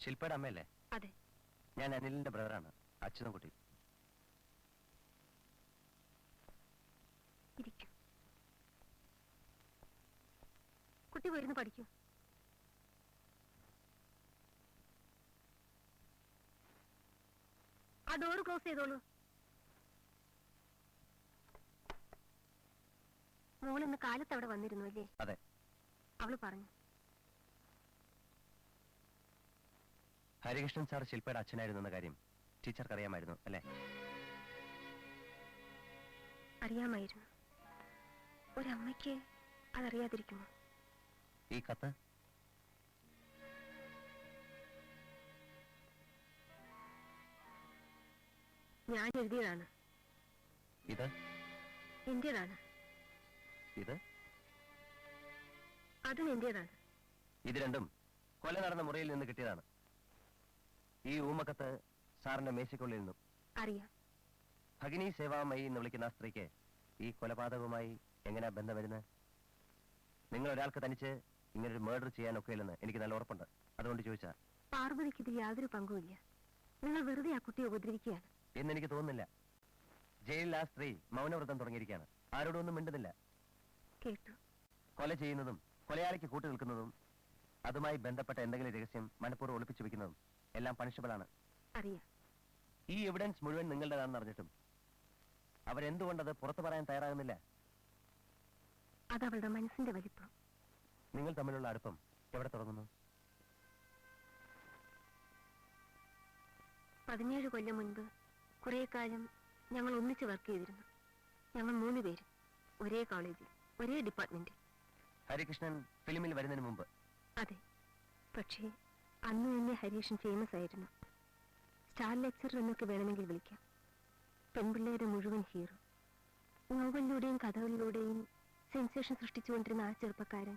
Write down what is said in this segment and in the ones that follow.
ശില്പയുടെ അമ്മയല്ലേ? അതെ. ഞാൻ അനിലിന്റെ ബ്രദറാണ്, അച്യുതൻകുട്ടി. ഇരിക്കും. കുട്ടി പോയിരുന്ന് പഠിക്കൂ. ആ ഡോറ് ക്ലോസ് ചെയ്തോളൂ. മോളിന്ന് കാലത്ത് അവിടെ വന്നിരുന്നു അല്ലേ? അതെ. അവള് പറഞ്ഞു. ഹരികൃഷ്ണൻ സാർ ശില്പയുടെ അച്ഛനായിരുന്നു എന്ന കാര്യം ടീച്ചർക്ക് അറിയാമായിരുന്നു അല്ലേ? അറിയാമായിരുന്നു. ഒരമ്മയ്ക്ക് അതറിയാതിരിക്കുമോ? ഈ കത്ത് ഞാൻ എഴുതിയതാണ്. ഇത് എന്റേതാണ്. ഇത് അതും എന്റേതാണ്. ഇത് രണ്ടും കൊല നടന്ന മുറിയിൽ നിന്ന് കിട്ടിയതാണ്. ഈ ഊമക്കത്ത് സാറിന്റെ മേശയ്ക്കുള്ളിൽ നിന്നും. അറിയാം. ഭഗിനി സേവാമയി എന്ന് വിളിക്കുന്ന ആ സ്ത്രീക്ക് ഈ കൊലപാതകവുമായി എങ്ങനെയാ ബന്ധം വരുന്നത്? നിങ്ങൾ ഒരാൾക്ക് തനിച്ച് ഇങ്ങനൊരു മേർഡർ ചെയ്യാനൊക്കെയില്ലെന്ന് എനിക്ക് നല്ല ഉറപ്പുണ്ട്. അതുകൊണ്ട് ചോദിച്ചാ. പാർവതിക്ക് ഇതിൽ യാതൊരു പങ്കുമില്ല. നിങ്ങൾ വെറുതെ ആ കുട്ടിയെ ഉപദ്രവിക്കുകയാണ് എന്നെനിക്ക് തോന്നുന്നില്ല. ജയിലിൽ ആ സ്ത്രീ മൗനവ്രതം തുടങ്ങിയിരിക്കുകയാണ്. ആരോടും ഒന്നും മിണ്ടുന്നില്ല. കേട്ടു. കൊല ചെയ്യുന്നതും കൊലയാളിക്ക് കൂട്ടു നിൽക്കുന്നതും അതുമായി ബന്ധപ്പെട്ട എന്തെങ്കിലും രഹസ്യം മനഃപൂർവ്വം ഒളിപ്പിച്ചു വെക്കുന്നതും എല്ലാം പണിഷബിൾ ആണ്. അറിയാം. ഈ എവിഡൻസ് മുഴുവൻ നിങ്ങളുടേതാണെന്ന് അറിഞ്ഞിട്ടും അവരെന്തുകൊണ്ടത് പുറത്തു പറയാൻ തയ്യാറാകുന്നില്ല? അതവളുടെ മനസ്സിന്റെ വലിപ്പം. നിങ്ങൾ തമ്മിലുള്ള അടുപ്പം എവിടെ തുടങ്ങുന്നു? 17 കൊല്ലം മുൻപ് കുറെ കാലം ഞങ്ങൾ ഒന്നിച്ച് വർക്ക് ചെയ്തിരുന്നു. ഞങ്ങൾ 3 പേരും ഒരേ കോളേജിൽ, ഒരേ ഡിപ്പാർട്ട്മെന്റിൽ. ഹരികൃഷ്ണൻ ഫിലിമിൽ വരുന്നതിന് മുമ്പ്? അതെ. പക്ഷേ അന്ന് തന്നെ ഹരീഷൻ ഫേമസ് ആയിരുന്നു. സ്റ്റാർ ലെക്ചറർ എന്നൊക്കെ വേണമെങ്കിൽ വിളിക്കാം. പെൺപിള്ളേരുടെ മുഴുവൻ ഹീറോ. നോവലിലൂടെയും കഥകളിലൂടെയും സെൻസേഷൻ സൃഷ്ടിച്ചുകൊണ്ടിരുന്ന ആ ചെറുപ്പക്കാരൻ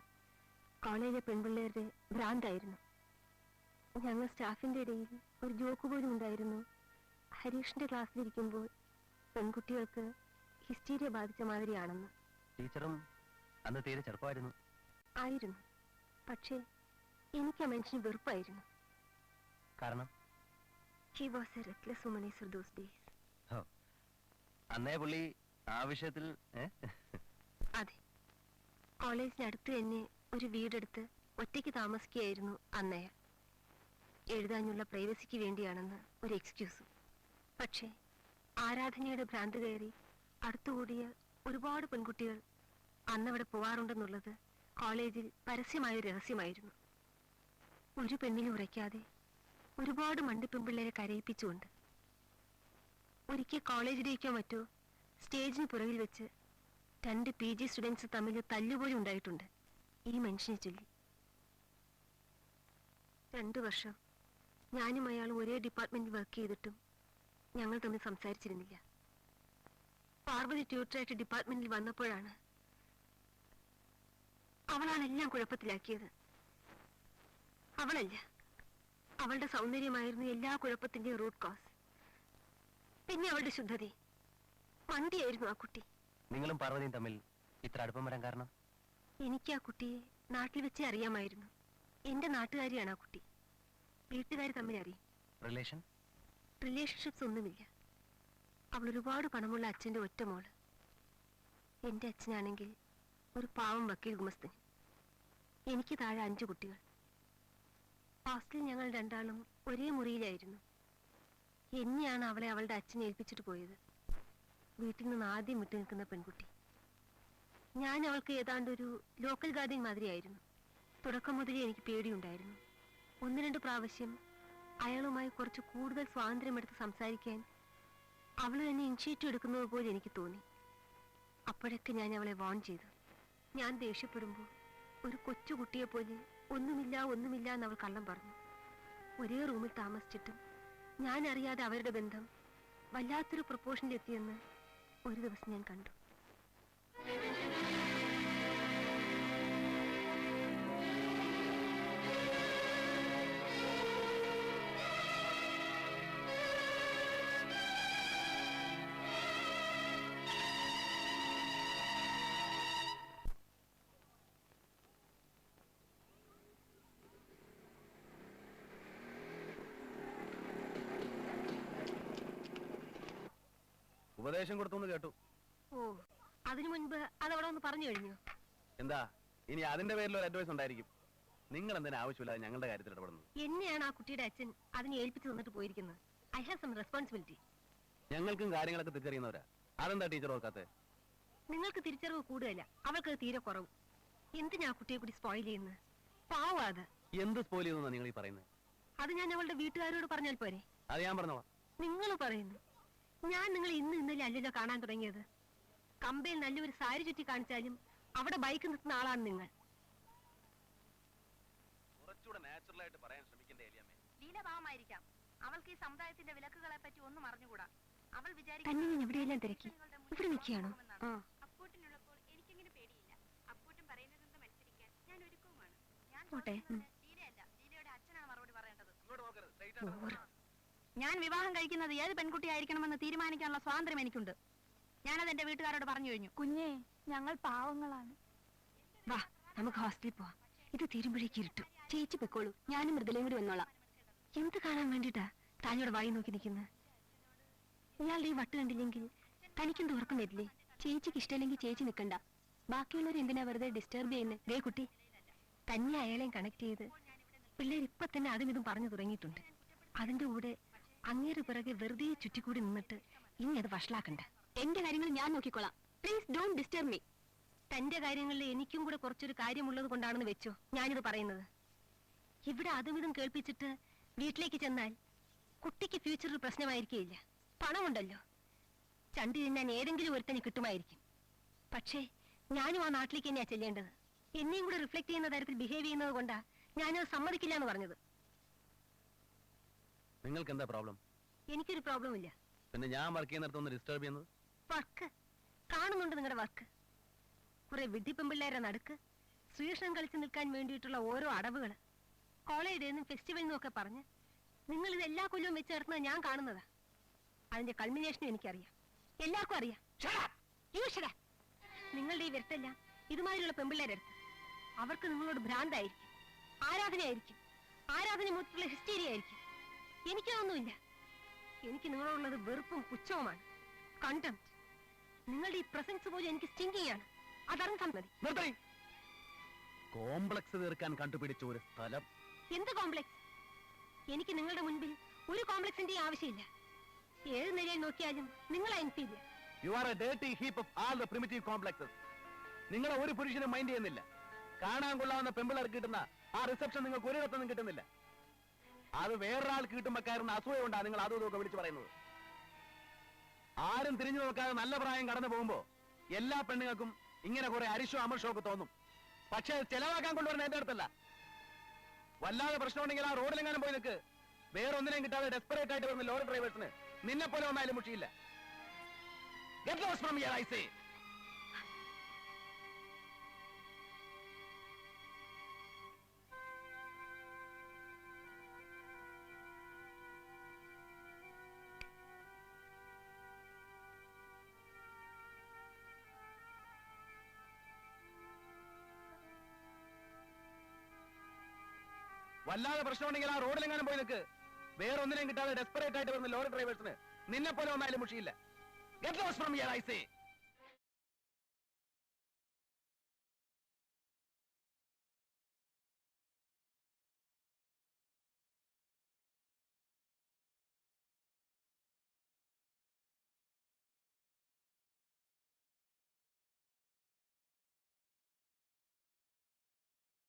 കോളേജിലെ പെൺപിള്ളേരുടെ ഭ്രാന്തായിരുന്നു. ഞങ്ങൾ സ്റ്റാഫിന്റെ ഇടയിൽ ഒരു ജോക്ക് പോലും ഉണ്ടായിരുന്നു. ഹരീഷിന്റെ ക്ലാസ്സിലിരിക്കുമ്പോൾ പെൺകുട്ടികൾക്ക് ഹിസ്റ്റീരിയ ബാധിച്ച മാതിരിയാണെന്ന്. ടീച്ചറും അന്ന് തീരെ ചെറുപ്പമായിരുന്നു. ആയിരുന്നു. പക്ഷേ എനിക്ക് ആ മനുഷ്യന് വെറുപ്പായിരുന്നു. കാരണം He was a reckless womanizer those days. അന്നേ പുള്ളി ആ വിഷയത്തിൽ. അതെ. കോളേജിനടുത്ത് തന്നെ ഒരു വീടെടുത്ത് ഒറ്റയ്ക്ക് താമസിക്കുകയായിരുന്നു അന്നയാൾ. എഴുതാനുള്ള പ്രൈവസിക്ക് വേണ്ടിയാണെന്ന് ഒരു എക്സ്ക്യൂസും. പക്ഷേ ആരാധനയുടെ ഭ്രാന്ത് കയറി അടുത്തുകൂടിയ ഒരുപാട് പെൺകുട്ടികൾ അന്നവിടെ പോവാറുണ്ടെന്നുള്ളത് കോളേജിൽ പരസ്യമായ രഹസ്യമായിരുന്നു. ഒരു പെണ്ണിനെ ഉറയ്ക്കാതെ ഒരുപാട് മണ്ടിപ്പെൺപിള്ളേരെ കരയിപ്പിച്ചുകൊണ്ട്. ഒരിക്കൽ കോളേജിലേക്കോ മറ്റോ സ്റ്റേജിന് പുറകിൽ വെച്ച് 2 PG സ്റ്റുഡൻസ് തമ്മിൽ തല്ലുപോലും ഉണ്ടായിട്ടുണ്ട് ഈ മനുഷ്യനെ ചൊല്ലി. 2 വർഷം ഞാനും അയാൾ ഒരേ ഡിപ്പാർട്ട്മെന്റിൽ വർക്ക് ചെയ്തിട്ടും ഞങ്ങൾ തമ്മിൽ സംസാരിച്ചിരുന്നില്ല. പാർവതി ട്യൂട്ടറായിട്ട് ഡിപ്പാർട്ട്മെന്റിൽ വന്നപ്പോഴാണ് അവളാണെല്ലാം കുഴപ്പത്തിലാക്കിയത്. അവളല്ല, അവളുടെ സൗന്ദര്യമായിരുന്നു എല്ലാ കുഴപ്പത്തിന്റെയും റൂട്ട് കോസ്. പിന്നെ അവളുടെ ശുദ്ധത. മണ്ടിയായിരുന്നു ആ കുട്ടി. നിങ്ങളും പാർവതിയും തമ്മിൽ ഇത്ര അടുപ്പം വരാൻ കാരണം? എനിക്ക് ആ കുട്ടിയെ നാട്ടിൽ വെച്ചേ അറിയാമായിരുന്നു. എന്റെ നാട്ടുകാരിയാണ് ആ കുട്ടി. വീട്ടുകാർ തമ്മിൽ അറിയും. റിലേഷൻഷിപ്സ് ഒന്നുമില്ല. അവൾ ഒരുപാട് പണമുള്ള അച്ഛന്റെ ഒറ്റ മോള്. എന്റെ അച്ഛനാണെങ്കിൽ ഒരു പാവം വക്കീൽ ഗുമസ്തൻ. എനിക്ക് താഴെ 5 കുട്ടികൾ. ഹോസ്റ്റലിൽ ഞങ്ങൾ 2 ഒരേ മുറിയിലായിരുന്നു. എന്നെയാണ് അവളെ അവളുടെ അച്ഛനെ ഏൽപ്പിച്ചിട്ട് പോയത്. വീട്ടിൽ നിന്ന് ആദ്യം വിട്ടു നിൽക്കുന്ന പെൺകുട്ടി. ഞാൻ അവൾക്ക് ഏതാണ്ട് ഒരു ലോക്കൽ ഗാർഡിയൻ മാതിരിയായിരുന്നു. തുടക്കം മുതലേ എനിക്ക് പേടിയുണ്ടായിരുന്നു. 1-2 പ്രാവശ്യം അയാളുമായി കുറച്ച് കൂടുതൽ സ്വാതന്ത്ര്യമെടുത്ത് സംസാരിക്കാൻ അവൾ തന്നെ ഇനിഷ്യേറ്റീവ് എടുക്കുന്നത് പോലെ എനിക്ക് തോന്നി. അപ്പോഴൊക്കെ ഞാൻ അവളെ വാൺ ചെയ്തു. ഞാൻ ദേഷ്യപ്പെടുമ്പോൾ ഒരു കൊച്ചുകുട്ടിയെ പോലെ ഒന്നുമില്ല എന്ന് അവൾ കള്ളം പറഞ്ഞു. ഒരേ റൂമിൽ താമസിച്ചിട്ടും ഞാൻ അറിയാതെ അവരുടെ ബന്ധം വല്ലാത്തൊരു പ്രൊപ്പോഷനിലെത്തിയെന്ന് ഒരു ദിവസം ഞാൻ കണ്ടു. ഉപദേശം കൊടുത്തു കേട്ടു. ഓ, അതിനു മുൻപ് അതവിടെ ഒന്ന് പറഞ്ഞു കഴിഞ്ഞു. എന്താ ഇനി അതിന്റെ പേരിൽ ഒരു അഡ്വൈസ് ഉണ്ടായിരിക്കും. നിങ്ങൾ എന്തിനാ ആവശ്യമില്ലാതെ ഞങ്ങളുടെ കാര്യത്തിൽ ഇടപെടുന്നത്? എന്നെയാണ് ആ കുട്ടിയുടെ അച്ഛൻ അതിനെ ഏൽപ്പിച്ചു തന്നിട്ട് പോയിരിക്കുന്നത്. I have some responsibility. ഞങ്ങൾക്കും കാര്യങ്ങളൊക്കെ തിരിച്ചറിയുന്നവരാ. അതെന്താ ടീച്ചർ ഓർക്കാത്തെ? നിങ്ങൾക്ക് തിരിച്ചറിവ് കൂടുതല, അവൾക്ക് തീരെ കുറവ്. എന്തിനാ ആ കുട്ടിയെ കൂടി സ്പോയിൽ ചെയ്യുന്നത്? പാവാ അത്. എന്ത് സ്പോയിൽ ചെയ്യുന്ന നിങ്ങൾ ഈ പറയുന്നത്? അത് ഞാൻ അവളുടെ വീട്ടുകാരോട് പറഞ്ഞാൽ പോരെ? അത് ഞാൻ പറഞ്ഞോളാം. നിങ്ങൾ പറയുന്നു. ഞാൻ നിങ്ങൾ ഇന്നലെ അല്ലല്ലോ കാണാൻ തുടങ്ങിയത്. കമ്പയിൽ നല്ലൊരു സാരി ചുറ്റി കാണിച്ചാലും അവിടെ ബൈക്ക് നിർത്തുന്ന ആളാണ് നിങ്ങൾ. കുറച്ചുകൂടെ നാച്ചുറൽ ആയിട്ട് പറയാൻ ശ്രമിക്കണ്ടേ എലിയമ്മേ? ലീലഭാവമായിരിക്കാം. അവൾക്ക് ഈ സമുദായത്തിന്റെ വിലക്കുകളെ പറ്റി ഒന്നും അറിഞ്ഞുകൂടാ. അവൾ തന്നെ ഞാൻ എവിടെയെല്ലാം തിരക്കി. ഇവിടെ നിൽക്കുകയാണോ? അപ്പൂട്ടിനുള്ളപ്പോൾ എനിക്കെങ്ങനെ പേടിയില്ല. അപ്പൂട്ടൻ പറയുന്നതെന്തും അനുസരിക്കാൻ ഞാൻ ഒരുക്കവുമാണ്. ഞാൻ പോട്ടെ. ലീലയല്ല, ലീലയുടെ അച്ഛനാണ് മറുപടി പറയേണ്ടത്. ഞാൻ വിവാഹം കഴിക്കുന്നത് ഏത് പെൺകുട്ടിയായിരിക്കണമെന്ന് തീരുമാനിക്കാനുള്ള സ്വാതന്ത്ര്യം എനിക്കുണ്ട്. ഞാനത് എന്റെ വീട്ടുകാരോട് പറഞ്ഞു കഴിഞ്ഞു. കുഞ്ഞേ, ഞങ്ങൾ പാവങ്ങളാണ്. വാ, നമുക്ക് ഹോസ്റ്റലിൽ പോവാം. ഇത് തീരുമ്പോഴേക്ക് ഇരുട്ടു. ചേച്ചി പൊക്കോളൂ, ഞാനും മൃദുലയും കൂടി വന്നോളാം. എന്ത് കാണാൻ വേണ്ടിട്ടാ താനോട് വായി നോക്കി നിൽക്കുന്നത്? ഇയാളുടെ ഈ വട്ട് കണ്ടില്ലെങ്കിൽ തനിക്കെന്ത് ഉറക്കം വരില്ലേ? ചേച്ചിക്ക് ഇഷ്ടമില്ലെങ്കിൽ ചേച്ചി നിൽക്കണ്ട. ബാക്കിയുള്ളവർ എന്തിനാ വെറുതെ ഡിസ്റ്റർബ് ചെയ്യുന്നത്? ദേ കുട്ടി, തന്നെ അയാളെയും കണക്ട് ചെയ്ത് പിള്ളേർ ഇപ്പൊ തന്നെ അതും ഇതും പറഞ്ഞു തുടങ്ങിയിട്ടുണ്ട്. അതിന്റെ കൂടെ അങ്ങേര് പിറകെ വെറുതെ ചുറ്റിക്കൂടി നിന്നിട്ട് ഇനി അത് വഷളാക്കണ്ട. എന്റെ കാര്യങ്ങൾ ഞാൻ നോക്കിക്കോളാം. Please don't disturb me. തന്റെ കാര്യങ്ങളിൽ എനിക്കും കൂടെ കുറച്ചൊരു കാര്യമുള്ളത് കൊണ്ടാണെന്ന് വെച്ചോ ഞാനിത് പറയുന്നത്. ഇവിടെ അതും ഇതും കേൾപ്പിച്ചിട്ട് വീട്ടിലേക്ക് ചെന്നാൽ കുട്ടിക്ക് ഫ്യൂച്ചറിൽ പ്രശ്നമായിരിക്കില്ല. പണമുണ്ടല്ലോ, ചണ്ടി തിന്നാൻ ഏതെങ്കിലും ഒരുത്തന് കിട്ടുമായിരിക്കും. പക്ഷേ ഞാനും ആ നാട്ടിലേക്ക് തന്നെയാ ചെല്ലേണ്ടത്. എന്നെയും കൂടെ റിഫ്ലക്ട് ചെയ്യുന്ന തരത്തിൽ ബിഹേവ് ചെയ്യുന്നത് കൊണ്ടാ ഞാനത് സമ്മതിക്കില്ല എന്ന് പറഞ്ഞത്. നിങ്ങൾക്ക് എന്താ പ്രോബ്ലം? എനിക്കൊരു പ്രോബ്ലം ഇല്ല. പിന്നെ ഞാൻ വർക്ക് ചെയ്യുന്നിടത്തൊന്ന് ഡിസ്റ്റർബ് ചെയ്യുന്നത്? വർക്ക് കാണുന്നുണ്ട്, നിങ്ങളുടെ വർക്ക്. കുറെ വിഡ്ഢിപ്പെമ്പിള്ളേരെ നടുക്ക് ശ്രീകൃഷ്ണൻ കളിച്ചു നിൽക്കാൻ വേണ്ടിയിട്ടുള്ള ഓരോ അടവുകൾ, കോളേജിൽ നിന്നും ഫെസ്റ്റിവൽ എന്നൊക്കെ പറഞ്ഞ് നിങ്ങൾ ഇത് എല്ലാ കൊല്ലവും വെച്ച് നടത്തുന്നത് ഞാൻ കാണുന്നതാ. അതിന്റെ കൾമിനേഷനും എനിക്കറിയാം, എല്ലാവർക്കും അറിയാം. നിങ്ങളുടെ ഈ വിരട്ടെല്ലാം ഇതുമാതിരിയുള്ള പെമ്പിള്ളേരെടുത്ത് അവർക്ക് നിങ്ങളോട് ഭ്രാന്തായിരിക്കും, ആരാധനയായിരിക്കും, ആരാധന മൂത്തുള്ള ഹിസ്റ്റീരിയ ആയിരിക്കും. എനിക്കതൊന്നുമില്ല. എനിക്ക് നിങ്ങളോടുള്ളത് വെറുപ്പും പുച്ഛവുമാണ്, കണ്ടംപ്റ്റ്. നിങ്ങളുടെ ഈ പ്രസൻസ് പോലും എനിക്ക് സ്റ്റിങ്കിങ് ആണ്. അതറിഞ്ഞാൽ മതി. കോംപ്ലക്സ് തീർക്കാൻ കണ്ടുപിടിച്ച ഒരു സ്ഥലം. എന്ത് കോംപ്ലക്സ്? എനിക്ക് നിങ്ങളുടെ മുൻപിൽ ഒരു കോംപ്ലക്സിന്റെ ആവശ്യമില്ല. ഏത് നിലയിൽ നോക്കിയാലും നിങ്ങളാ inferior. You are A dirty heap of all the primitive complexes. നിങ്ങളെ ഒരു പുരുഷനും മൈൻഡ് ചെയ്യുന്നില്ല. കാണാൻ കൊള്ളാവുന്ന പെമ്പിളർക്ക് കിട്ടുന്ന ആ റിസപ്ഷൻ നിങ്ങൾക്ക് ഒരിടത്തൊന്നും കിട്ടുന്നില്ല. അത് വേറൊരാൾക്ക് കിട്ടുമ്പോ കയറുന്ന അസൂയ കൊണ്ടാണ് നിങ്ങൾ അതും ഇതൊക്കെ വിളിച്ചു പറയുന്നത്. ആരും തിരിഞ്ഞു നോക്കാതെ നല്ല പ്രായം കടന്നു പോകുമ്പോ എല്ലാ പെണ്ണുങ്ങൾക്കും ഇങ്ങനെ കുറെ അരിശോ അമർഷോ ഒക്കെ തോന്നും. പക്ഷെ ചെലവാക്കാൻ കൊണ്ടുവരുന്ന എന്റെ അടുത്തല്ല. വല്ലാതെ പ്രശ്നമുണ്ടെങ്കിൽ ആ റോഡിലെങ്ങാനും പോയി നിൽക്ക്. വേറൊന്നിനെയും കിട്ടാതെ ഡെസ്പറേറ്റ് ആയിട്ട് വരുന്ന ലോറി ഡ്രൈവേഴ്സിന് നിന്നെ പോലെ ഒന്നായാലും മുഷിയില്ല. Get lost from here, I say. വല്ലാതെ പ്രശ്നമുണ്ടെങ്കിൽ ആ റോഡിലെങ്ങാനും പോയി നിൽക്ക്. വേറൊന്നിനെയും കിട്ടാതെ ഡെസ്പറേറ്റ് ആയിട്ട് വരുന്ന ലോറി ഡ്രൈവേഴ്സിന് നിന്നെ പോലെ ഒന്നായാലും മുഷിയില്ല. Get lost from here, I say.